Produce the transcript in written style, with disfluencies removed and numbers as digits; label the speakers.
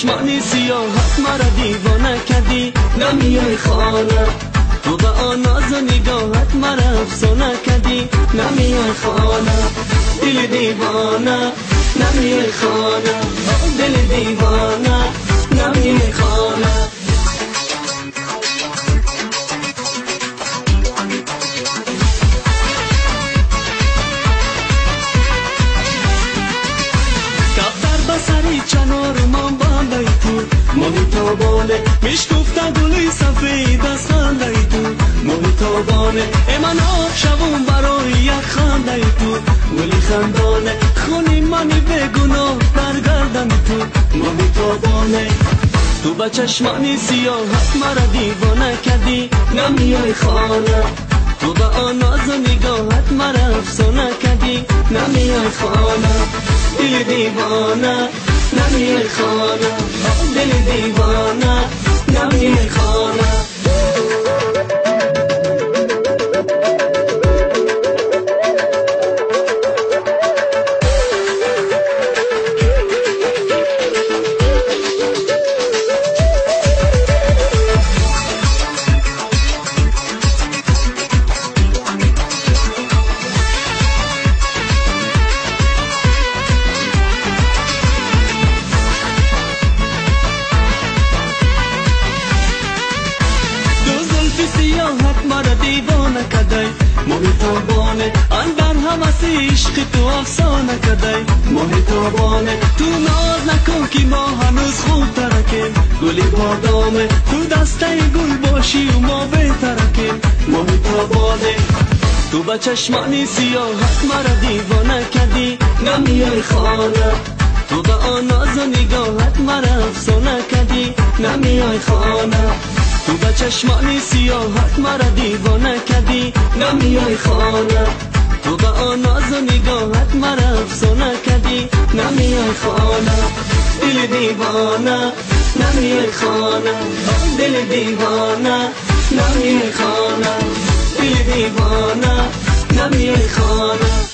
Speaker 1: چشمانی سیاهت مرا دیوانه کردی، نمیای خانه. تو به آن ناز و نگاهت مرا افسانه کردی، نمیای خانه. دل دیوانه نمیای خانه، دل دیوانه نمیای خانه. سری چنارمان بالای تو محتابانه، میشکفته گلی سفید از خنده تو محتابانه. من آب شوم برای یک خنده تو گلی خندانه، خونی منی بگناه برگردم تو محتابانه. تو به چشمانی سیاهت مرا دیوانه کردی، نمیای خانه. تو به آن ناز و نگاهت مرا افسانه کردی، نمیای خانه. دل دیوانه نمیای خانه، دل دیوانه نمیای خانه. سیاحت مرا دیوانه کدی محتابانه، اندر همسی عشق تو افسانه کدی محتابانه. تو ناز نکن که ما هنوز خوب ترکیم، گلی بادامه تو دسته گل باشی و ما بهترکیم محتابانه. تو به چشمانی سیاحت مرا دیوانه کدی، نمیای خانه. تو به آن ناز و نگاهت مرا افسانه کدی، نمیای خانه. تو به چشمانی سیاهت مرا دیوانه کردی، نمیای خانه. تو به آن ناز و نگاهت مرا افسانه کردی، نمیای خانه. دل دیوانه نمیای خانه، دل دیوانه نمیای خانه، دل دیوانه نمیای خانه.